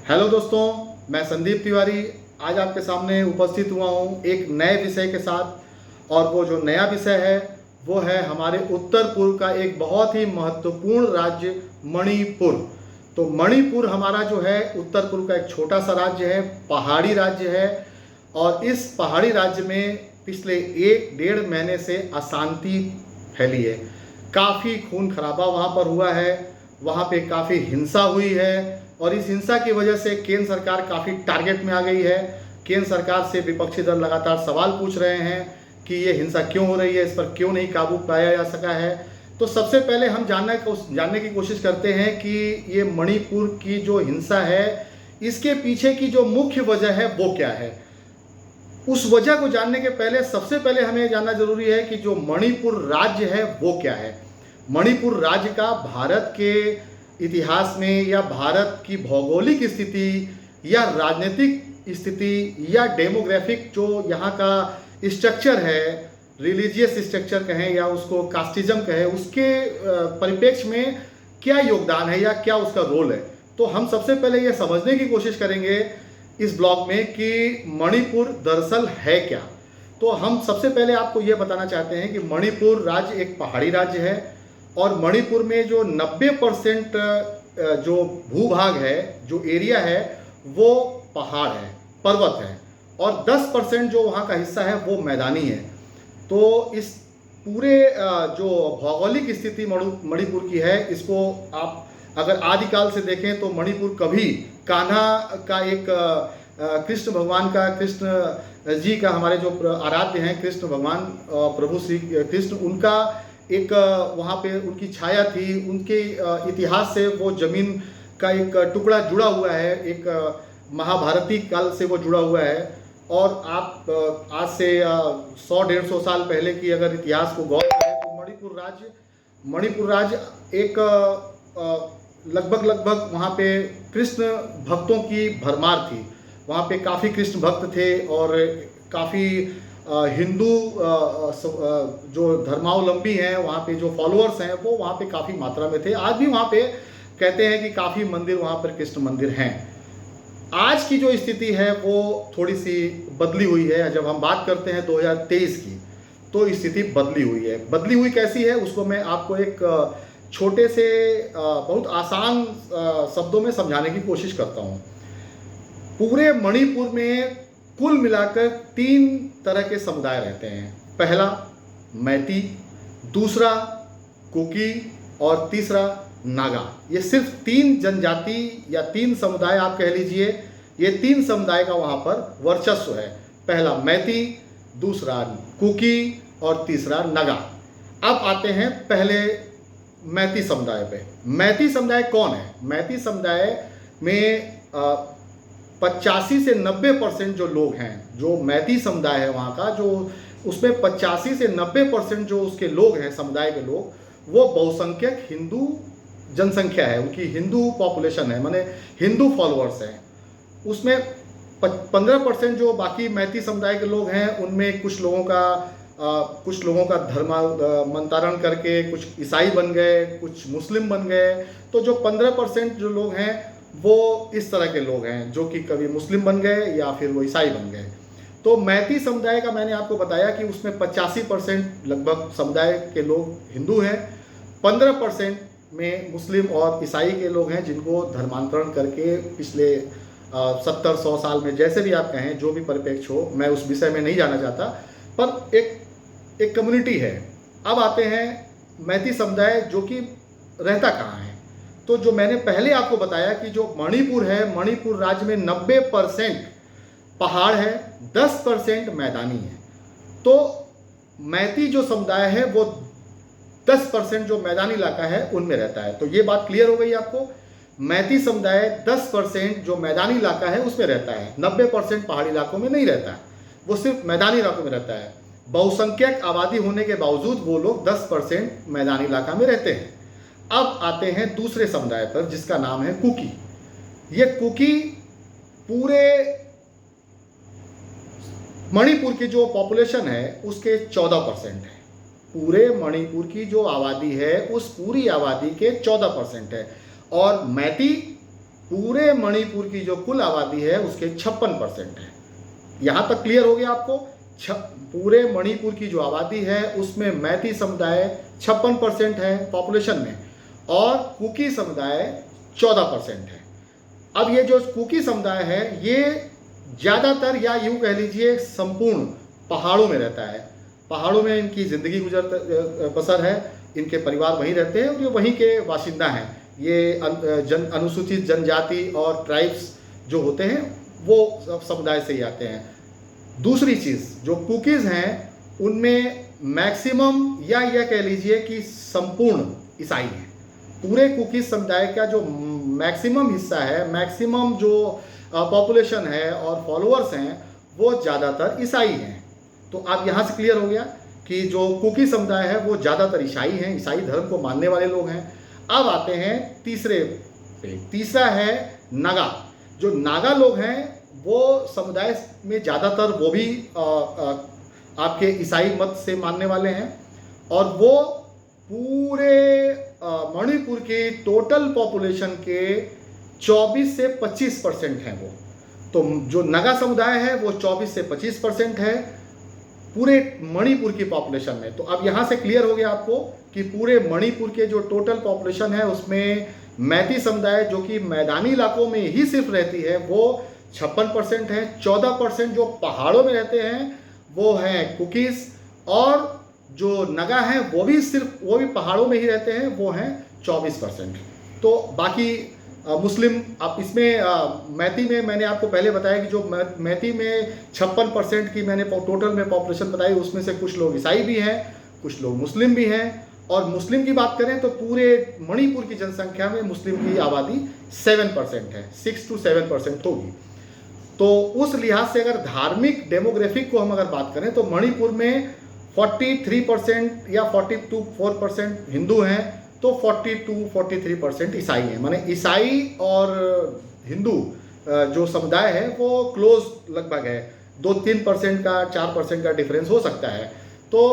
Hello दोस्तों, मैं संदीप तिवारी आज आपके सामने उपस्थित हुआ हूँ एक नए विषय के साथ। और वो जो नया विषय है वो है हमारे उत्तर पूर्व का एक बहुत ही महत्वपूर्ण राज्य मणिपुर। तो मणिपुर हमारा जो है उत्तर पूर्व का एक छोटा सा राज्य है, पहाड़ी राज्य है। और इस पहाड़ी राज्य में पिछले 1 डेढ़ महीने से अशांति फैली है। काफ़ी खून खराबा वहाँ पर हुआ है, वहाँ पे काफ़ी हिंसा हुई है। और इस हिंसा की वजह से केंद्र सरकार काफ़ी टारगेट में आ गई है। केंद्र सरकार से विपक्षी दल लगातार सवाल पूछ रहे हैं कि ये हिंसा क्यों हो रही है, इस पर क्यों नहीं काबू पाया जा सका है। तो सबसे पहले हम जानने की कोशिश करते हैं कि ये मणिपुर की जो हिंसा है इसके पीछे की जो मुख्य वजह है वो क्या है। उस वजह को जानने के पहले सबसे पहले हमें जानना जरूरी है कि जो मणिपुर राज्य है वो क्या है। मणिपुर राज्य का भारत के इतिहास में या भारत की भौगोलिक स्थिति या राजनीतिक स्थिति या डेमोग्राफिक जो यहाँ का स्ट्रक्चर है, रिलीजियस स्ट्रक्चर कहें या उसको कास्टिज्म कहें, उसके परिप्रेक्ष्य में क्या योगदान है या क्या उसका रोल है। तो हम सबसे पहले ये समझने की कोशिश करेंगे इस ब्लॉग में कि मणिपुर दरअसल है क्या। तो हम सबसे पहले आपको ये बताना चाहते हैं कि मणिपुर राज्य एक पहाड़ी राज्य है और मणिपुर में जो 90% जो भूभाग है, जो एरिया है वो पहाड़ है, पर्वत है। और 10% जो वहाँ का हिस्सा है वो मैदानी है। तो इस पूरे जो भौगोलिक स्थिति मणिपुर की है, इसको आप अगर आदिकाल से देखें तो मणिपुर कभी कान्हा का एक कृष्ण भगवान का, कृष्ण जी का, हमारे जो आराध्य हैं कृष्ण भगवान, प्रभु श्री कृष्ण, उनका एक वहाँ पे उनकी छाया थी। उनके इतिहास से वो जमीन का एक टुकड़ा जुड़ा हुआ है, एक महाभारती काल से वो जुड़ा हुआ है। और आप आज से 100-150 साल पहले की अगर इतिहास को गौर करें तो मणिपुर राज्य एक लगभग वहाँ पे कृष्ण भक्तों की भरमार थी। वहाँ पे काफ़ी कृष्ण भक्त थे और काफ़ी हिंदू जो धर्मावलंबी हैं, वहाँ पे जो फॉलोअर्स हैं वो वहाँ पे काफ़ी मात्रा में थे। आज भी वहाँ पे कहते हैं कि काफ़ी मंदिर वहाँ पर कृष्ण मंदिर हैं। आज की जो स्थिति है वो थोड़ी सी बदली हुई है। जब हम बात करते हैं 2023 की तो स्थिति बदली हुई है। बदली हुई कैसी है उसको मैं आपको एक छोटे से बहुत आसान शब्दों में समझाने की कोशिश करता हूँ। पूरे मणिपुर में कुल मिलाकर 3 तरह के समुदाय रहते हैं। पहला मैती, दूसरा कुकी और तीसरा नागा। ये सिर्फ 3 जनजाति या 3 समुदाय आप कह लीजिए, ये 3 समुदाय का वहाँ पर वर्चस्व है। पहला मैती, दूसरा कुकी और तीसरा नागा। अब आते हैं पहले मैती समुदाय पे। मैती समुदाय कौन है? मैती समुदाय में 85 से 90% जो लोग हैं, जो मैती समुदाय है वहाँ का, जो उसमें 85 से 90% जो उसके लोग हैं, समुदाय के लोग, वो बहुसंख्यक हिंदू जनसंख्या है, उनकी हिंदू पॉपुलेशन है, माने हिंदू फॉलोअर्स हैं। उसमें 15% जो बाकी मैती समुदाय के लोग हैं उनमें कुछ लोगों का धर्मांतरण करके कुछ ईसाई बन गए, कुछ मुस्लिम बन गए। तो जो 15% जो लोग हैं वो इस तरह के लोग हैं जो कि कभी मुस्लिम बन गए या फिर वो ईसाई बन गए। तो मैती समुदाय का मैंने आपको बताया कि उसमें 85% लगभग समुदाय के लोग हिंदू हैं, 15% में मुस्लिम और ईसाई के लोग हैं जिनको धर्मांतरण करके पिछले 70-100 साल में, जैसे भी आप कहें, जो भी परिप्रेक्ष्य हो, मैं उस विषय में नहीं जाना चाहता, पर एक कम्युनिटी है। अब आते हैं मैती समुदाय जो कि रहता कहाँ है। तो जो मैंने पहले आपको बताया कि जो मणिपुर है, मणिपुर राज्य में 90% पहाड़ है, 10% मैदानी है। तो मैती जो समुदाय है वो 10% जो मैदानी इलाका है उनमें रहता है। तो ये बात क्लियर हो गई आपको। मैती समुदाय 10% जो मैदानी इलाका है उसमें रहता है, 90% पहाड़ी इलाकों में नहीं रहता है, वो सिर्फ मैदानी इलाकों में रहता है। बहुसंख्यक आबादी होने के बावजूद वो लोग 10% मैदानी इलाका में रहते हैं। अब आते हैं दूसरे समुदाय पर जिसका नाम है कुकी। ये कुकी पूरे मणिपुर की जो पॉपुलेशन है उसके 14% है। पूरे मणिपुर की जो आबादी है उस पूरी आबादी के 14% है। और मैती पूरे मणिपुर की जो कुल आबादी है उसके 56% है। यहाँ तक क्लियर हो गया आपको? पूरे मणिपुर की जो आबादी है उसमें मैती समुदाय 56% है पॉपुलेशन में, और कुकी समुदाय 14% है। अब ये जो कुकी समुदाय है ये ज़्यादातर, या यूँ कह लीजिए संपूर्ण, पहाड़ों में रहता है। पहाड़ों में इनकी ज़िंदगी बसर है, इनके परिवार वहीं रहते हैं और ये वहीं के बाशिंदा हैं। ये अनुसूचित जनजाति और ट्राइब्स जो होते हैं वो समुदाय से ही आते हैं। दूसरी चीज़, जो कुकीज़ हैं उनमें मैक्सिमम, या यह कह लीजिए कि संपूर्ण ईसाई हैं। पूरे कुकीज़ समुदाय का जो मैक्सिमम हिस्सा है, मैक्सिमम जो पॉपुलेशन है और फॉलोअर्स हैं, वो ज़्यादातर ईसाई हैं। तो आप यहाँ से क्लियर हो गया कि जो कुकी समुदाय है वो ज़्यादातर ईसाई हैं, ईसाई धर्म को मानने वाले लोग हैं। अब आते हैं तीसरे पे। तीसरा है नागा। जो नागा लोग हैं वो समुदाय में ज़्यादातर वो भी आपके ईसाई मत से मानने वाले हैं, और वो पूरे मणिपुर के टोटल पॉपुलेशन के 24 से 25% हैं वो। तो जो नागा समुदाय है वो 24 से 25% है पूरे मणिपुर की पॉपुलेशन में। तो अब यहाँ से क्लियर हो गया आपको कि पूरे मणिपुर के जो टोटल पॉपुलेशन है उसमें मैती समुदाय, जो कि मैदानी इलाकों में ही सिर्फ रहती है, वो 56% है। 14% जो पहाड़ों में रहते हैं वो हैं कुकीज़, और जो नागा हैं वो भी पहाड़ों में ही रहते हैं, वो हैं 24%। तो बाकी मुस्लिम, अब इसमें मैती में मैंने आपको पहले बताया कि जो मैती में 56% की मैंने टोटल में पॉपुलेशन बताई, उसमें से कुछ लोग ईसाई भी हैं, कुछ लोग मुस्लिम भी हैं। और मुस्लिम की बात करें तो पूरे मणिपुर की जनसंख्या में मुस्लिम की आबादी 7% है, 6 to 7% होगी। तो उस लिहाज से अगर धार्मिक डेमोग्राफिक को हम अगर बात करें तो मणिपुर में 43% या 42-4% हिंदू हैं, तो 42-43% ईसाई हैं। माने ईसाई और हिंदू जो समुदाय है वो क्लोज लगभग है, 2-3% का 4% का डिफरेंस हो सकता है। तो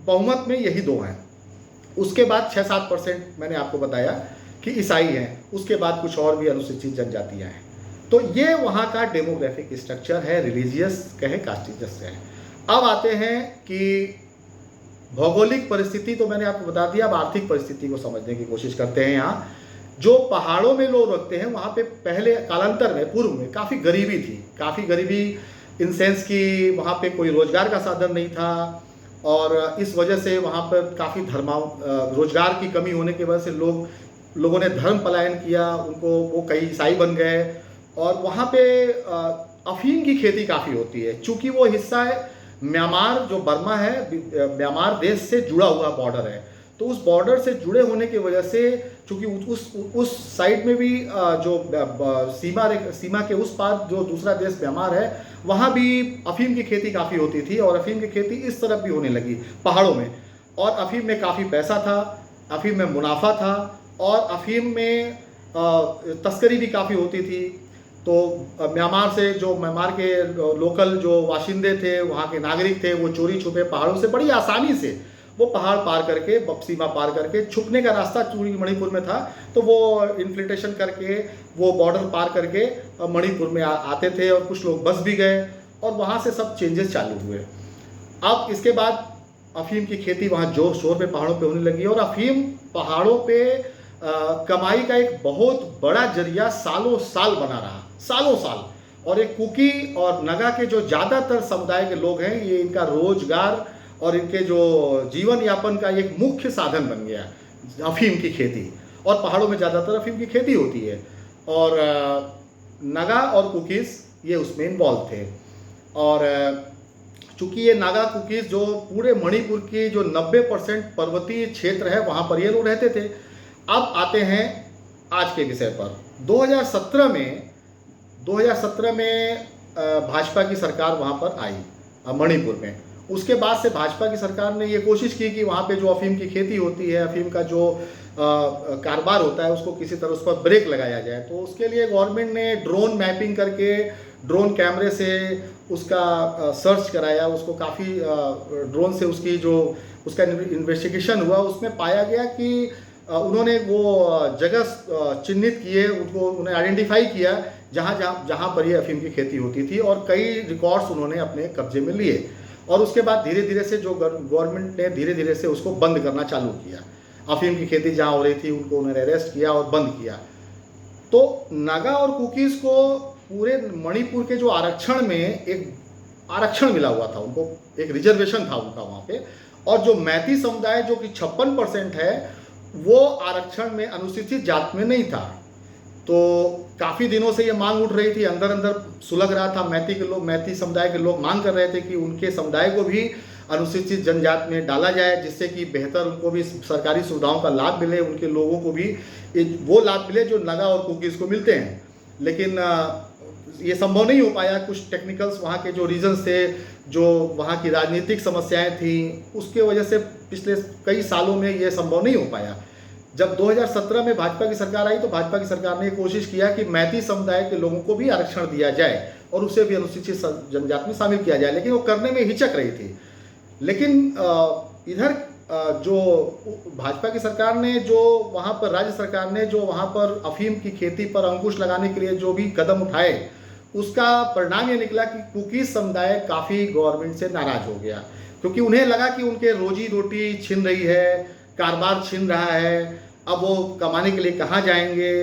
बहुमत में यही दो हैं। उसके बाद 6-7% मैंने आपको बताया कि ईसाई हैं, उसके बाद कुछ और भी अनुसूचित जनजातियाँ हैं। तो ये वहाँ का डेमोग्राफिक स्ट्रक्चर है, रिलीजियस कहे कास्टिजस है। अब आते हैं कि भौगोलिक परिस्थिति तो मैंने आपको बता दिया, अब आर्थिक परिस्थिति को समझने की कोशिश करते हैं। यहाँ जो पहाड़ों में लोग रखते हैं वहाँ पे पहले कालांतर में, पूर्व में काफ़ी गरीबी थी, काफ़ी गरीबी इन सेंस कि वहाँ पे कोई रोजगार का साधन नहीं था, और इस वजह से वहाँ पर काफ़ी रोजगार की कमी होने की वजह से लोगों ने धर्म पलायन किया, वो कई ईसाई बन गए। और वहाँ पे अफीम की खेती काफ़ी होती है, चूँकि वो हिस्सा है म्यांमार, जो बर्मा है, म्यांमार देश से जुड़ा हुआ बॉर्डर है। तो उस बॉर्डर से जुड़े होने की वजह से, चूँकि उस साइड में भी जो सीमा के उस पार जो दूसरा देश म्यांमार है, वहाँ भी अफीम की खेती काफ़ी होती थी, और अफीम की खेती इस तरफ भी होने लगी पहाड़ों में। और अफीम में काफ़ी पैसा था, अफीम में मुनाफा था, और अफीम में तस्करी भी काफ़ी होती थी। तो म्यांमार के लोकल जो वाशिंदे थे, वहाँ के नागरिक थे, वो चोरी छुपे पहाड़ों से बड़ी आसानी से वो पहाड़ पार करके, सीमा पार करके, छुपने का रास्ता चूड़ी मणिपुर में था, तो वो इन्फिल्ट्रेशन करके वो बॉर्डर पार करके मणिपुर में आते थे, और कुछ लोग बस भी गए, और वहाँ से सब चेंजेस चालू हुए। अब इसके बाद अफीम की खेती वहाँ जोर शोर पे पहाड़ों पे होने लगी, और अफीम पहाड़ों पे कमाई का एक बहुत बड़ा जरिया सालों साल बना रहा, सालों साल। और एक कुकी और नागा के जो ज़्यादातर समुदाय के लोग हैं, ये इनका रोजगार और इनके जो जीवन यापन का एक मुख्य साधन बन गया अफीम की खेती। और पहाड़ों में ज़्यादातर अफीम की खेती होती है, और नागा और कुकीज़ ये उसमें इन्वॉल्व थे। और चूँकि ये नागा कुकीज़ जो पूरे मणिपुर की जो 90% पर्वतीय क्षेत्र है वहाँ पर ये लोग रहते थे। अब आते हैं आज के विषय पर। 2017 में भाजपा की सरकार वहाँ पर आई मणिपुर में। उसके बाद से भाजपा की सरकार ने ये कोशिश की कि वहाँ पे जो अफीम की खेती होती है, अफीम का जो कारोबार होता है, उसको किसी तरह उस पर ब्रेक लगाया जाए। तो उसके लिए गवर्नमेंट ने ड्रोन मैपिंग करके, ड्रोन कैमरे से उसका सर्च कराया, उसको काफ़ी ड्रोन से उसका इन्वेस्टिगेशन हुआ। उसमें पाया गया कि उन्होंने वो जगह चिन्हित किए, उनको उन्हें आइडेंटिफाई किया जहाँ जहाँ जहाँ पर ये अफीम की खेती होती थी, और कई रिकॉर्ड्स उन्होंने अपने कब्जे में लिए। और उसके बाद धीरे धीरे से जो गवर्नमेंट ने धीरे धीरे से उसको बंद करना चालू किया। अफीम की खेती जहाँ हो रही थी उनको उन्होंने अरेस्ट किया और बंद किया। तो नागा और कुकीज़ को पूरे मणिपुर के जो आरक्षण में एक आरक्षण मिला हुआ था, उनको एक रिजर्वेशन था उनका वहाँ पे। और जो मैती समुदाय जो कि 56% है, वो आरक्षण में अनुसूचित जात में नहीं था। तो काफ़ी दिनों से ये मांग उठ रही थी, अंदर अंदर सुलग रहा था। मैती समुदाय के लोग मांग कर रहे थे कि उनके समुदाय को भी अनुसूचित जनजात में डाला जाए, जिससे कि बेहतर उनको भी सरकारी सुविधाओं का लाभ मिले, उनके लोगों को भी वो लाभ मिले जो नागा और कुकीज़ को मिलते हैं। लेकिन ये संभव नहीं हो पाया। कुछ टेक्निकल्स वहाँ के जो रीजन्स थे, जो वहाँ की राजनीतिक समस्याएं थी, उसके वजह से पिछले कई सालों में ये संभव नहीं हो पाया। जब 2017 में भाजपा की सरकार आई तो भाजपा की सरकार ने कोशिश किया कि मैती समुदाय के लोगों को भी आरक्षण दिया जाए और उसे भी अनुसूचित जनजात में शामिल किया जाए, लेकिन वो करने में हिचक रही थी। लेकिन इधर जो भाजपा की सरकार ने, जो वहाँ पर राज्य सरकार ने जो वहाँ पर अफीम की खेती पर अंकुश लगाने के लिए जो भी कदम उठाए, उसका परिणाम ये निकला कि कुकीज़ समुदाय काफ़ी गवर्नमेंट से नाराज़ हो गया, क्योंकि उन्हें लगा कि उनके रोजी रोटी छिन रही है, कारोबार छिन रहा है। अब वो कमाने के लिए कहाँ जाएंगे,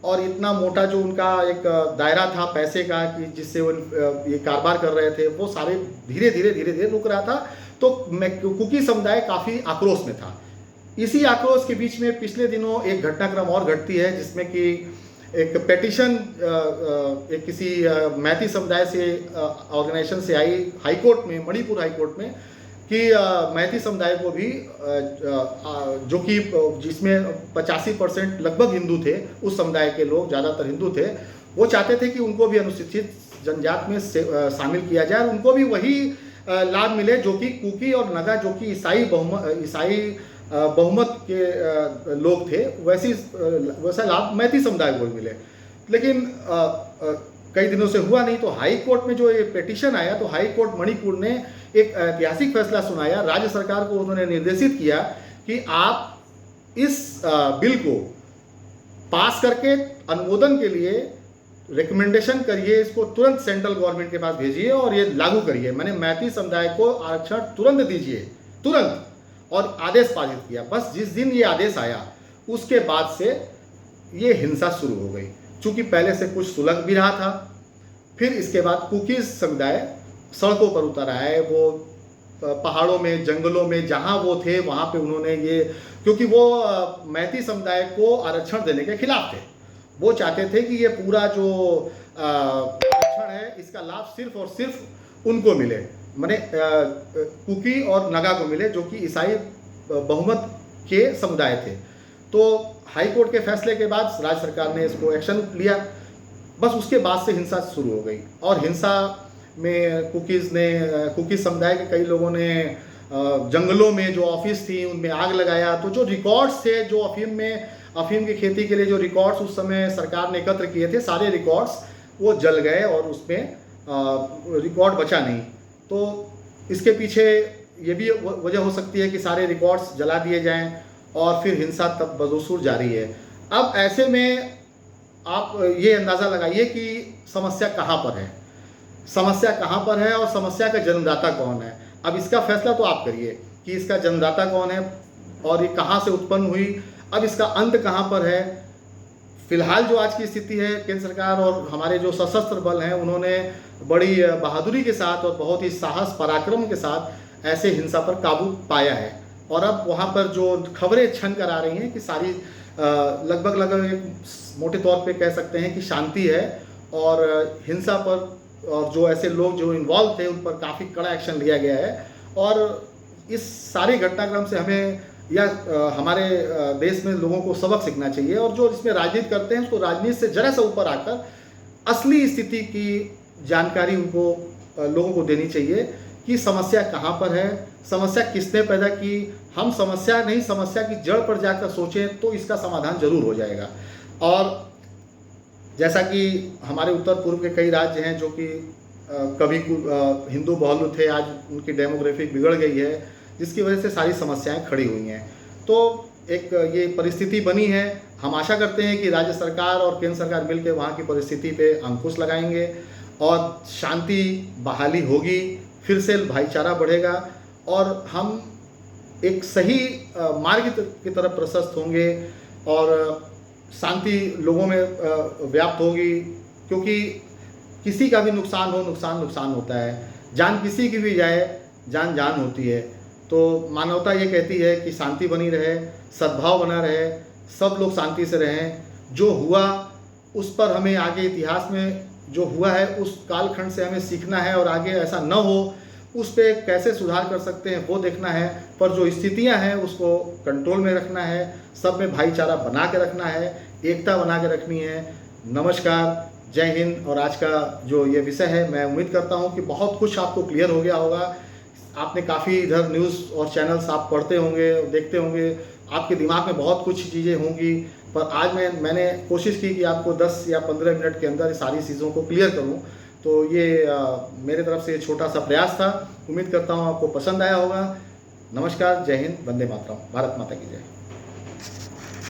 और इतना मोटा जो उनका एक दायरा था पैसे का कि जिससे वो ये कारोबार कर रहे थे, वो सारे धीरे धीरे रुक रहा था। तो कुकी समुदाय काफ़ी आक्रोश में था। इसी आक्रोश के बीच में पिछले दिनों एक घटनाक्रम और घटती है, जिसमें कि एक पेटिशन एक किसी मैती समुदाय से ऑर्गेनाइजेशन से आई हाईकोर्ट में, मणिपुर हाईकोर्ट में, कि मैती समुदाय को भी जो कि जिसमें 85% लगभग हिंदू थे, उस समुदाय के लोग ज़्यादातर हिंदू थे, वो चाहते थे कि उनको भी अनुसूचित जनजात में शामिल किया जाए, उनको भी वही लाभ मिले जो कि कुकी और नगा, जो कि ईसाई बहुमत के लोग थे, वैसा लाभ मैती समुदाय को मिले। लेकिन कई दिनों से हुआ नहीं। तो हाई कोर्ट में जो ये पिटीशन आया, तो हाई कोर्ट मणिपुर ने एक ऐतिहासिक फैसला सुनाया। राज्य सरकार को उन्होंने निर्देशित किया कि आप इस बिल को पास करके अनुमोदन के लिए रिकमेंडेशन करिए, इसको तुरंत सेंट्रल गवर्नमेंट के पास भेजिए और ये लागू करिए। मैंने मैती समुदाय को आरक्षण तुरंत दीजिए, तुरंत, और आदेश पारित किया। बस जिस दिन ये आदेश आया उसके बाद से ये हिंसा शुरू हो गई। चूंकि पहले से कुछ सुलग भी रहा था, फिर इसके बाद कुकीज़ समुदाय सड़कों पर उतर आए। वो पहाड़ों में, जंगलों में जहाँ वो थे वहाँ पे उन्होंने ये, क्योंकि वो मैती समुदाय को आरक्षण देने के खिलाफ थे। वो चाहते थे कि ये पूरा जो आरक्षण है इसका लाभ सिर्फ और सिर्फ उनको मिले, माने कुकी और नगा को मिले, जो कि ईसाई बहुमत के समुदाय थे। तो हाई कोर्ट के फैसले के बाद राज्य सरकार ने इसको एक्शन लिया। बस उसके बाद से हिंसा शुरू हो गई, और हिंसा में कुकीज़ समुदाय के कई लोगों ने जंगलों में जो ऑफिस थी उनमें आग लगाया। तो जो रिकॉर्ड्स थे, जो अफीम की खेती के लिए जो रिकॉर्ड्स उस समय सरकार ने एकत्र किए थे, सारे रिकॉर्ड्स वो जल गए और उसमें रिकॉर्ड बचा नहीं। तो इसके पीछे ये भी वजह हो सकती है कि सारे रिकॉर्ड्स जला दिए जाएं, और फिर हिंसा तब बदसूर जारी है। अब ऐसे में आप ये अंदाज़ा लगाइए कि समस्या कहाँ पर है, समस्या कहाँ पर है और समस्या का जन्मदाता कौन है। अब इसका फैसला तो आप करिए कि इसका जन्मदाता कौन है और ये कहाँ से उत्पन्न हुई, अब इसका अंत कहाँ पर है। फिलहाल जो आज की स्थिति है, केंद्र सरकार और हमारे जो सशस्त्र बल हैं उन्होंने बड़ी बहादुरी के साथ और बहुत ही साहस पराक्रम के साथ ऐसे हिंसा पर काबू पाया है। और अब वहाँ पर जो खबरें छन कर आ रही हैं कि सारी लगभग मोटे तौर पे कह सकते हैं कि शांति है, और हिंसा पर और जो ऐसे लोग जो इन्वॉल्व थे उन पर काफ़ी कड़ा एक्शन लिया गया है। और इस सारे घटनाक्रम से हमें या हमारे देश में लोगों को सबक सीखना चाहिए, और जो इसमें राजनीति करते हैं उसको राजनीति से जरा सा ऊपर आकर असली स्थिति की जानकारी उनको लोगों को देनी चाहिए कि समस्या कहाँ पर है, समस्या किसने पैदा की। हम समस्या नहीं, समस्या की जड़ पर जाकर सोचें तो इसका समाधान जरूर हो जाएगा। और जैसा कि हमारे उत्तर पूर्व के कई राज्य हैं जो कि कभी हिंदू बहुल थे, आज उनकी डेमोग्राफी बिगड़ गई है, जिसकी वजह से सारी समस्याएं खड़ी हुई हैं। तो एक ये परिस्थिति बनी है। हम आशा करते हैं कि राज्य सरकार और केंद्र सरकार मिलकर वहाँ की परिस्थिति पे अंकुश लगाएंगे और शांति बहाली होगी, फिर से भाईचारा बढ़ेगा और हम एक सही मार्ग की तरफ प्रशस्त होंगे और शांति लोगों में व्याप्त होगी। क्योंकि किसी का भी नुकसान हो, नुकसान होता है। जान किसी की भी जाए, जान होती है। तो मानवता ये कहती है कि शांति बनी रहे, सद्भाव बना रहे, सब लोग शांति से रहें। जो हुआ उस पर हमें आगे इतिहास में जो हुआ है उस कालखंड से हमें सीखना है और आगे ऐसा न हो उस पर कैसे सुधार कर सकते हैं वो देखना है। पर जो स्थितियां हैं उसको कंट्रोल में रखना है, सब में भाईचारा बना के रखना है, एकता बना के रखनी है। नमस्कार, जय हिंद। और आज का जो ये विषय है, मैं उम्मीद करता हूँ कि बहुत कुछ आपको क्लियर हो गया होगा। आपने काफ़ी इधर न्यूज़ और चैनल्स आप पढ़ते होंगे, देखते होंगे, आपके दिमाग में बहुत कुछ चीज़ें होंगी। पर आज मैंने कोशिश की कि आपको 10 या 15 मिनट के अंदर सारी चीज़ों को क्लियर करूं। तो ये मेरे तरफ से छोटा सा प्रयास था। उम्मीद करता हूं आपको पसंद आया होगा। नमस्कार, जय हिंद, वंदे मातरम, भारत माता की जय।